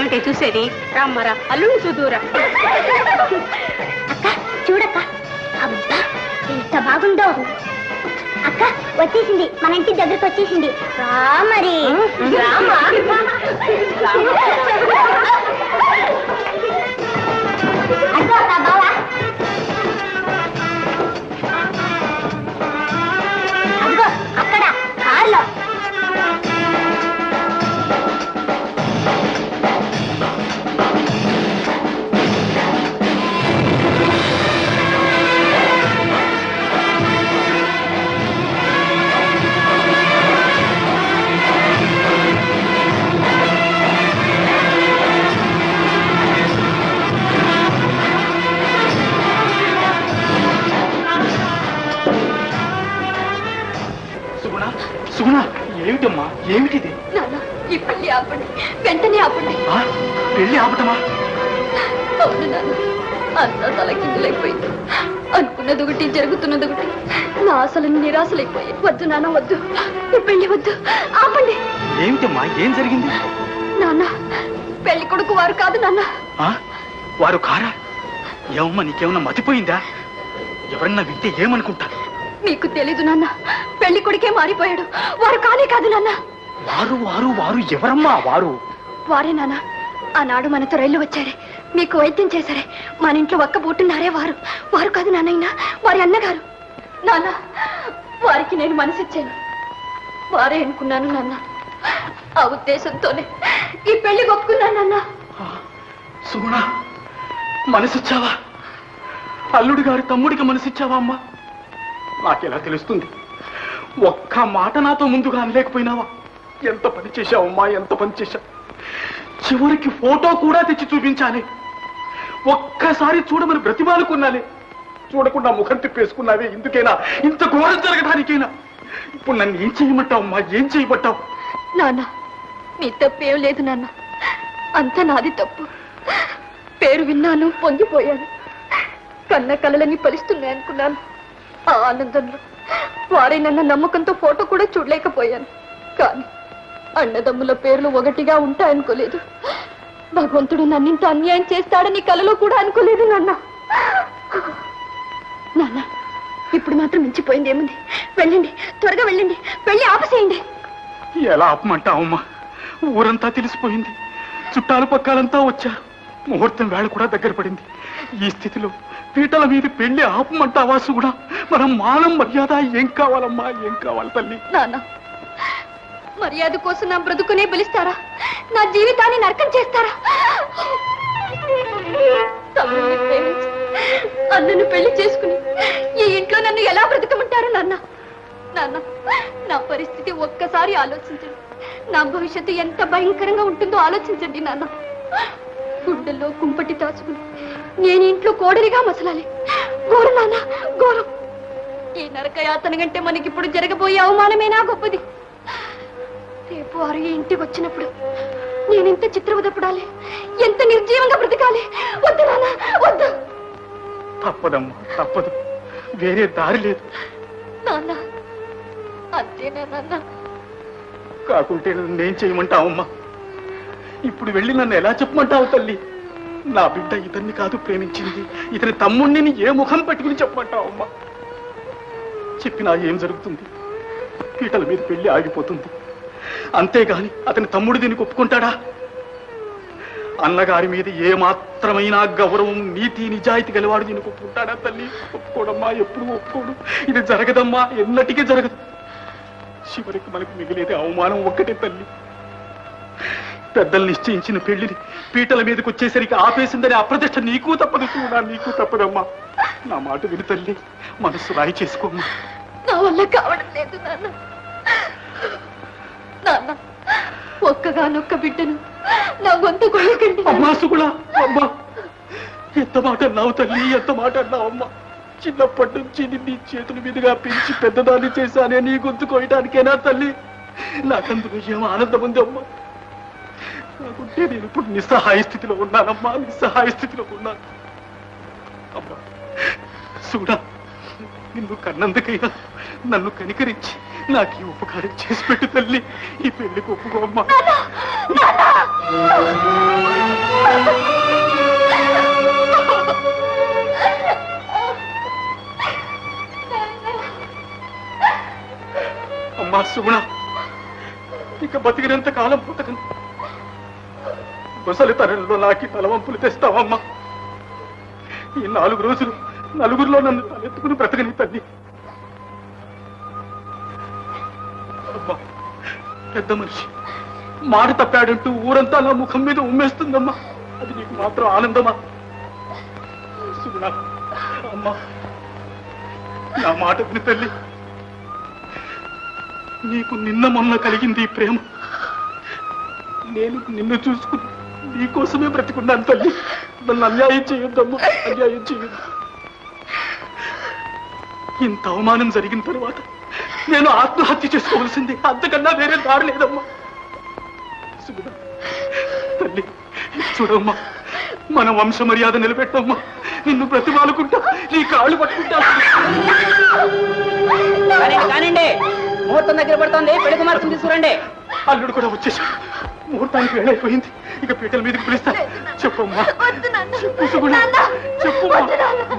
ఏమిటి చూసేది? రామ్మరా అల్లుడిని చూదురా. అక్క చూడక్క, అబ్బా ఎంత బాగుందో. అక్క వచ్చేసింది, మన ఇంటి దగ్గరకు వచ్చేసింది. రా మరి అదిగో అక్క బావా, అదిగో అక్కడ కారులో. సుగుణ, ఏమిటమ్మా, ఏమిటిది? ఈ పెళ్లి ఆపండి, వెంటనే ఆపండి. పెళ్లి ఆపటమా? అవును నాన్న, అంతా తలకిందులైపోయింది. అనుకున్నది ఒకటి, జరుగుతున్నది ఒకటి. నా ఆశలు నిరాశలైపోయాయి. వద్దు నాన్న, వద్దు, ఈ పెళ్లి వద్దు, ఆపండి. ఏమిటమ్మా, ఏం జరిగింది? నాన్న, పెళ్లి కొడుకు వారు కాదు నాన్న. వారు కారా? ఏమమ్మా, నీకేమన్నా మతిపోయిందా? ఎవరన్నా వింటే ఏమనుకుంటారు? మీకు తెలీదు నాన్న, పెళ్లి కొడుకే మారిపోయాడు. వారు కానే కాదు నాన్న. వారు వారు వారు ఎవరమ్మా వారు? వారే నాన్న, ఆనాడు మనతో రైలు వచ్చారే, మీకు వైద్యం చేశారే, మన ఇంట్లో ఒక్క బూటున్నారే వారు. వారు కాదు నాన్నయ్య, వారి అన్నగారు. నాన్న, వారికి నేను మనసిచ్చాను, వారే అనుకున్నాను నాన్న. ఆ ఉద్దేశంతోనే ఈ పెళ్లి ఒప్పుకున్నాను నాన్న. సుగుణ, మనసిచ్చావా? అల్లుడి గారి తమ్ముడికి మనసిచ్చావా అమ్మా? నాకెలా తెలుస్తుంది? ఒక్క మాట నాతో ముందుగా అనలేకపోయినావా? ఎంత పని చేశావమ్మా, ఎంత పని చేశావు. చివరికి ఫోటో కూడా తెచ్చి చూపించాలి. ఒక్కసారి చూడమని బ్రతిమాలుకున్నాలే, చూడకుండా ముఖం తిప్పేసుకున్నావే. ఇందుకైనా, ఇంత ఘోరం జరగడానికైనా? ఇప్పుడు నన్ను ఏం చేయమంటావమ్మా, ఏం చేయబట్టావు? నాన్న, నీ తప్పేం లేదు నాన్న, అంతా నాది తప్పు. పేరు విన్నాను, పొంగిపోయాను. కన్న కలలని ఫలిస్తున్నాయనుకున్నాను. ఆ ఆనందంలో వారే నన్న నమ్మకంతో ఫోటో కూడా చూడలేకపోయాను. కానీ అన్నదమ్ముల పేర్లు ఒకటిగా ఉంటాయనుకోలేదు. భగవంతుడు నన్నింత అన్యాయం చేస్తాడని కలలో కూడా అనుకోలేదు నాన్న. నాన్న, ఇప్పుడు మాత్రం మించిపోయింది ఏముంది? వెళ్ళండి, త్వరగా వెళ్ళండి, పెళ్లి ఆపసేయండి. ఎలా ఆపమంటావమ్మా? ఊరంతా తెలిసిపోయింది, చుట్టాలు పక్కాలంతా వచ్చారు, ముహూర్తం వేళ కూడా దగ్గర పడింది. ఈ స్థితిలో పీటల మీద పెళ్లి ఆపమంటావా సుగుణ? మనం మానం మర్యాద ఏం కావాలమ్మా, ఏం కావాలి తల్లి? నాన్న, మర్యాద కోసం నా బ్రతుకునే పిలుస్తారా? నా జీవితాన్ని నరకం చేస్తారా? తమ్ముడిని ప్రేమించి అన్నను పెళ్లి చేసుకుని ఈ ఇంట్లో నన్ను ఎలా బ్రతకమంటారు నాన్న? నాన్న, నా పరిస్థితి ఒక్కసారి ఆలోచించండి. నా భవిష్యత్తు ఎంత భయంకరంగా ఉంటుందో ఆలోచించండి నాన్న. గుడ్డల్లో కుంపటి దాచుకుని నేను ఇంట్లో కోడలిగా మసలాలి. ఘోరం నాన్న, ఘోరం. ఈ నరకయాతన కంటే మనకిప్పుడు జరగబోయే అవమానమేనా గొప్పది. రేపు వారు ఈ ఇంటికి వచ్చినప్పుడు నేనెంత చిత్రవదపడాలి, ఎంత నిర్జీవంగా బ్రతకాలి. వద్దు నాన్న, వద్దు. తప్పదమ్మా, తప్పదు, వేరే దారి లేదు. నాన్న, అంతేనా నాన్న? కాకుంటే నేనేం చేయమంటావమ్మా? ఇప్పుడు వెళ్ళి నన్ను ఎలా చెప్పమంటావు తల్లి? నా బిడ్డ ఇతన్ని కాదు ప్రేమించింది, ఇతని తమ్ముణ్ణి ఏ ముఖం పట్టుకుని చెప్పమంటావమ్మా? చెప్పినా ఏం జరుగుతుంది? పీటల మీద పెళ్లి ఆగిపోతుంది, అంతేగాని అతని తమ్ముడు దీనికి ఒప్పుకుంటాడా? అన్నగారి మీద ఏ మాత్రమైనా గౌరవం, నీతి, నిజాయితీ గలవాడు దీనికి ఒప్పుకుంటాడా తల్లి? ఒప్పుకోడమ్మా, ఎప్పుడు ఒప్పుకోడు. ఇది జరగదమ్మా, ఎన్నటికీ జరగదు. చివరికి మనకు మిగిలేది అవమానం ఒక్కటే తల్లి. పెద్దలు నిశ్చయించిన పెళ్లిని పీటల మీదకి వచ్చేసరికి ఆపేసిందని అప్రతిష్ట నీకు తప్పదు చూడా, నీకు తప్పదమ్మా. నా మాట విని తల్లి, మనసు రాయి చేసుకోమ్మా. నా వల్ల కావడం లేదు నాన్న. నాన్న, ఒక్కగానొక్క బిడ్డను నా గొంతు కొయ్యకండి. అమ్మా సుగుణ, అమ్మా, ఎంత మాట అన్నావు తల్లి, ఎంత మాట అన్నావమ్మా. చిన్నప్పటి నుంచి నీ చేతుల మీదుగా పెంచి పెద్దదాన్ని చేశానే నీ గొంతు కోయడానికేనా తల్లి? నాకందుకు ఏం ఆనందం ఉంది అమ్మా. నాకుంటే నేను ఇప్పుడు నిస్సహాయ స్థితిలో ఉన్నానమ్మా, నిస్సహాయ స్థితిలో ఉన్నాను అమ్మా. చూడా, నిన్ను కన్నందుకైనా నన్ను కనికరించి నాకు ఈ ఉపకారం చేసి పెట్టు తల్లి. ఈ పెళ్లికి ఒప్పుకో అమ్మా. అమ్మా సుగుణ, ఇక బతికినంత కాలం బతకను. ముసలితనంలో నాకి తలవంపులు తెస్తావమ్మా. ఈ 4 రోజులు నలుగురిలో నన్ను తలెత్తుకుని బ్రతకని తల్లి. అమ్మా, పెద్ద మనిషి మాట తప్పాడంటూ ఊరంతా నా ముఖం మీద ఉమ్మేస్తుందమ్మా. అది నీకు మాత్రం ఆనందమా? సుగుణ, అమ్మా నా మాట విని తల్లి. నీకు నిన్న మొన్న కలిగింది ఈ ప్రేమ. నేను నిన్ను చూసుకుని నీకోసమే బ్రతికున్నాను తల్లి. నన్ను అన్యాయం చేయొద్దమ్మా, అన్యాయం చేయొద్దు. ఇంత అవమానం జరిగిన తర్వాత నేను ఆత్మహత్య చేసుకోవాల్సింది, అంతకన్నా వేరే దారి లేదమ్మా. సుగుణ తల్లి, చూడమ్మా, మన వంశ మర్యాద నిలబెట్టమ్మా. నిన్ను బ్రతిమాలుకుంటా, నీ కాళ్ళు పట్టుకుంటా. కానండి, ముహూర్తం దగ్గర పడుతుంది, పెళ్లి కుమార్తెను తీసుకురండి. అల్లుడు కూడా వచ్చేసాడు. ముహూర్తానికి వేళైపోయింది. ఇక పీటల మీదకి పిలుస్తా. చెప్పమ్మా, చెప్పు సుగుణ, చెప్పుమ్మా.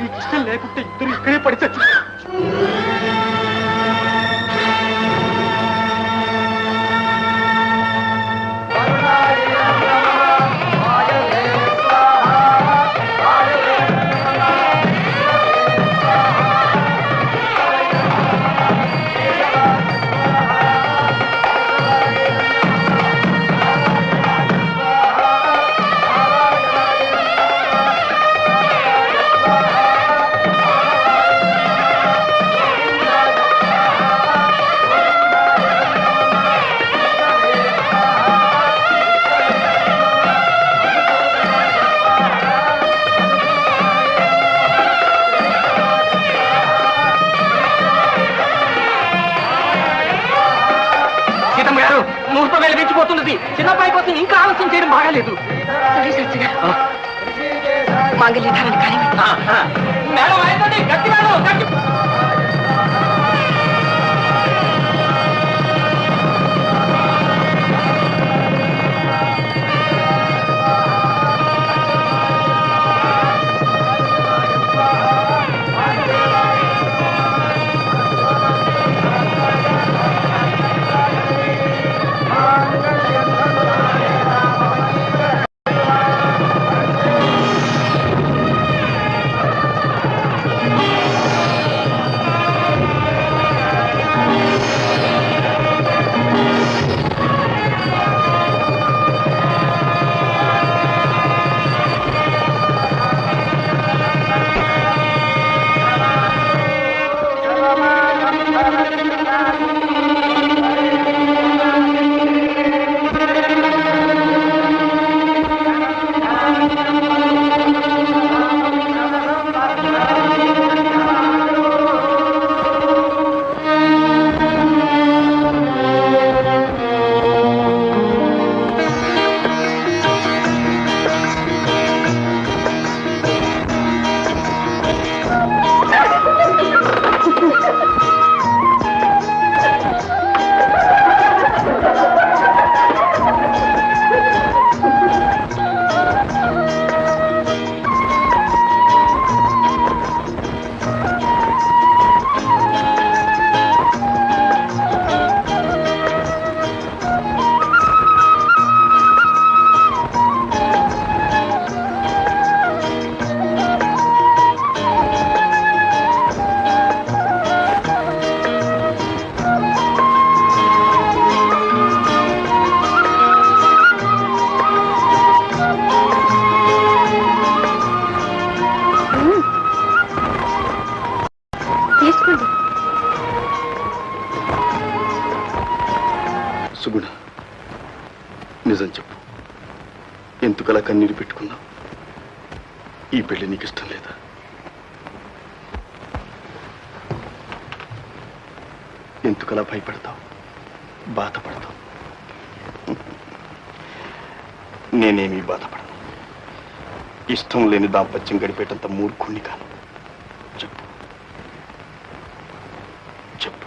నీకు ఇష్టం లేకుంటే ఇద్దరు ఇక్కడే పడి చచ్చు. ముహూర్తం వేళ మించిపోతున్నది. చిన్నపాయి కోసం ఇంకా ఆలస్యం చేయడం బాగాలేదు. మాంగళ్యధారణ కానీ మేడం అయిందండి, గట్టి మేడం, గట్టి. సుగుణ, నిజం చెప్పు, ఎందుకలా కన్నీరు పెట్టుకున్నావు? ఈ పెళ్లి నీకు ఇష్టం లేదా? ఎందుకలా భయపడతావు, బాధపడతావు? నేనేమీ బాధపడను. ఇష్టం లేని దాంపత్యం గడిపేటంత మూర్ఖుణ్ణి కాను. చెప్పు చెప్పు.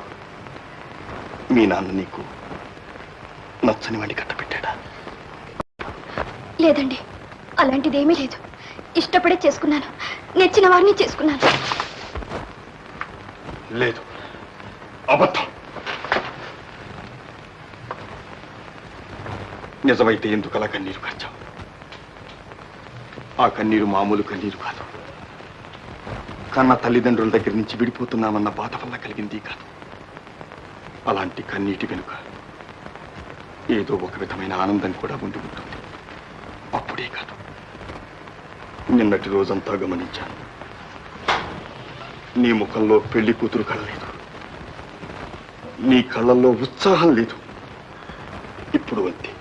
మీ నాన్న నీకు నచ్చని వాడిని కట్టబెట్టాడా? లేదండి, అలాంటిదేమీ లేదు. ఇష్టపడే చేసుకున్నాను, నచ్చిన వారిని చేసుకున్నాను. లేదు, అబద్ధం. నిజమైతే ఎందుకు అలా కన్నీరు కార్చావు? ఆ కన్నీరు మామూలు కన్నీరు కాదు. కన్న తల్లిదండ్రుల దగ్గర నుంచి విడిపోతున్నామన్న బాధ వల్ల కలిగింది కాదు. అలాంటి కన్నీటి వెనుక ఏదో ఒక విధమైన ఆనందం కూడా ఉండి ఉంటుంది. అప్పుడే కాదు, నిన్నటి రోజంతా గమనించాను. నీ ముఖంలో పెళ్లి కూతురు కళ్ళలేదు, నీ కళ్ళల్లో ఉత్సాహం లేదు. ఇప్పుడు అంతే.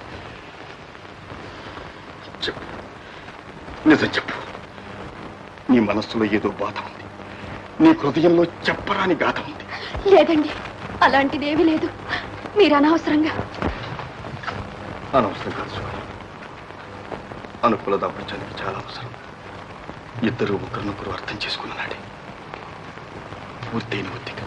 చెప్పు, నిజం చెప్పు. నీ మనస్సులో ఏదో బాధ ఉంది, నీ హృదయంలో చెప్పరాని గాథ ఉంది. లేదండి, అలాంటిదేమీ లేదు. మీరు అనవసరంగా అనవసరం కాదు సుఖ. అనుకూల దాంపత్యానికి చాలా అవసరం. ఇద్దరు ఒకరినొకరు అర్థం చేసుకున్న నాడే పూర్తయిన ఒత్తిక